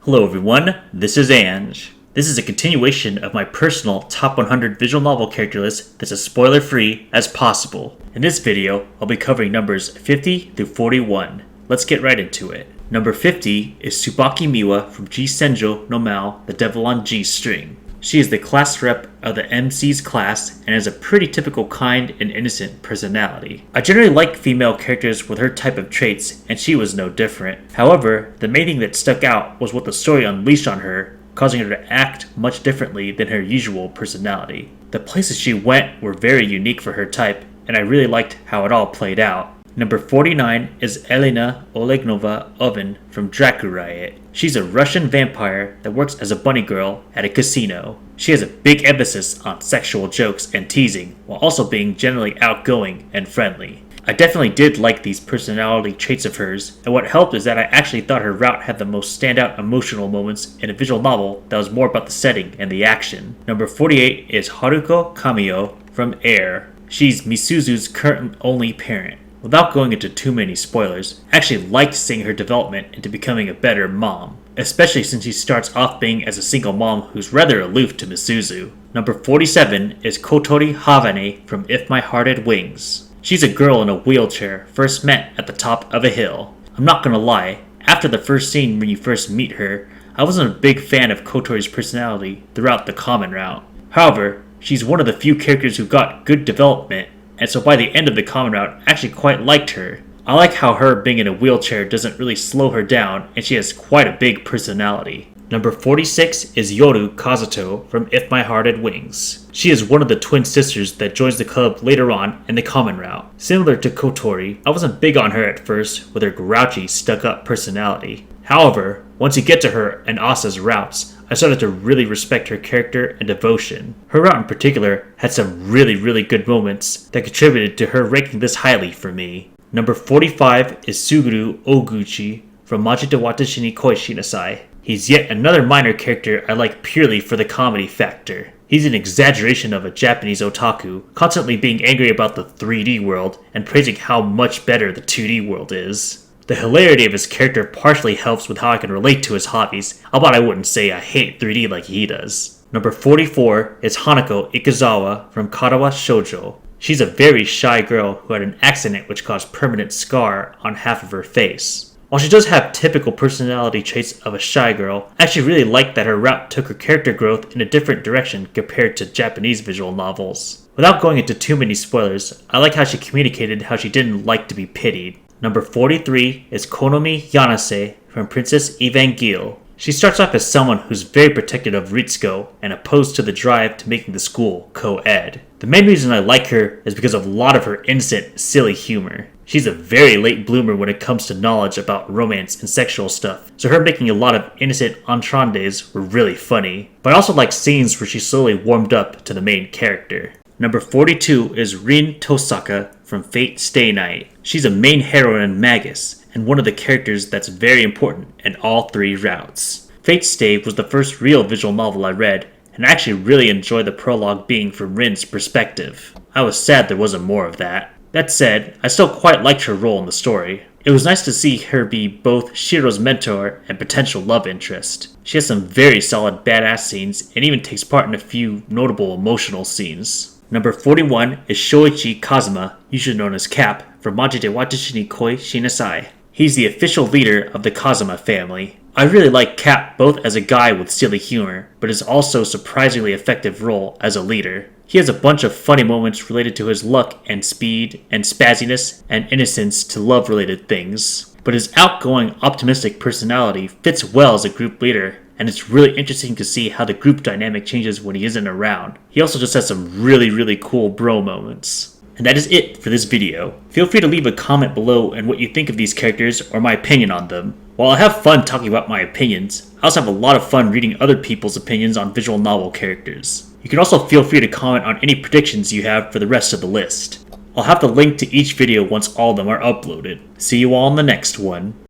Hello everyone, this is Ange. This is a continuation of my personal top 100 visual novel character list that's as spoiler free as possible. In this video, I'll be covering numbers 50 through 41. Let's get right into it. Number 50 is Tsubaki Miwa from G-senjou no Maou, the Devil on G String. She is the class rep of the MC's class and has a pretty typical kind and innocent personality. I generally like female characters with her type of traits, and she was no different. However, the main thing that stuck out was what the story unleashed on her, causing her to act much differently than her usual personality. The places she went were very unique for her type, and I really liked how it all played out. Number 49 is Elena Olegovna Oven from Dracu-Riot. She's a Russian vampire that works as a bunny girl at a casino. She has a big emphasis on sexual jokes and teasing, while also being generally outgoing and friendly. I definitely did like these personality traits of hers, and what helped is that I actually thought her route had the most standout emotional moments in a visual novel that was more about the setting and the action. Number 48 is Haruko Kamio from Air. She's Misuzu's current only parent. Without going into too many spoilers, I actually liked seeing her development into becoming a better mom, especially since she starts off being as a single mom who's rather aloof to Misuzu. Number 47 is Kotori Habane from If My Heart Had Wings. She's a girl in a wheelchair, first met at the top of a hill. I'm not gonna lie, after the first scene when you first meet her, I wasn't a big fan of Kotori's personality throughout the common route. However, she's one of the few characters who got good development, and so by the end of the common route, I actually quite liked her. I like how her being in a wheelchair doesn't really slow her down, and she has quite a big personality. Number 46 is Yoru Kazato from If My Heart Had Wings. She is one of the twin sisters that joins the club later on in the common route. Similar to Kotori, I wasn't big on her at first with her grouchy, stuck-up personality. However, once you get to her and Asa's routes, I started to really respect her character and devotion. Her route in particular had some really good moments that contributed to her ranking this highly for me. Number 45 is Suguru Oogushi from Maji to Watashi ni Koi Shinasai. He's yet another minor character I like purely for the comedy factor. He's an exaggeration of a Japanese otaku, constantly being angry about the 3D world and praising how much better the 2D world is. The hilarity of his character partially helps with how I can relate to his hobbies, although I wouldn't say I hate 3D like he does. Number 44 is Hanako Ikezawa from Katawa Shoujo. She's a very shy girl who had an accident which caused permanent scar on half of her face. While she does have typical personality traits of a shy girl, I actually really like that her route took her character growth in a different direction compared to Japanese visual novels. Without going into too many spoilers, I like how she communicated how she didn't like to be pitied. Number 43 is Konomi Yanase from Princess Evangile. She starts off as someone who's very protective of Ritsuko and opposed to the drive to making the school co-ed. The main reason I like her is because of a lot of her innocent, silly humor. She's a very late bloomer when it comes to knowledge about romance and sexual stuff, so her making a lot of innocent entendres were really funny. But I also like scenes where she slowly warmed up to the main character. Number 42 is Rin Tosaka from Fate Stay Night. She's a main heroine in Magus, and one of the characters that's very important in all three routes. Fate Stay was the first real visual novel I read, and I actually really enjoyed the prologue being from Rin's perspective. I was sad there wasn't more of that. That said, I still quite liked her role in the story. It was nice to see her be both Shiro's mentor and potential love interest. She has some very solid badass scenes and even takes part in a few notable emotional scenes. Number 41 is Shoichi Kazuma, usually known as Cap, from Maji de Watashi ni Koi Shinasai. He's the official leader of the Kazuma family. I really like Cap both as a guy with silly humor, but is also a surprisingly effective role as a leader. He has a bunch of funny moments related to his luck and speed and spazziness and innocence to love-related things. But his outgoing, optimistic personality fits well as a group leader, and it's really interesting to see how the group dynamic changes when he isn't around. He also just has some really cool bro moments. And that is it for this video. Feel free to leave a comment below on what you think of these characters or my opinion on them. While I have fun talking about my opinions, I also have a lot of fun reading other people's opinions on visual novel characters. You can also feel free to comment on any predictions you have for the rest of the list. I'll have the link to each video once all of them are uploaded. See you all in the next one.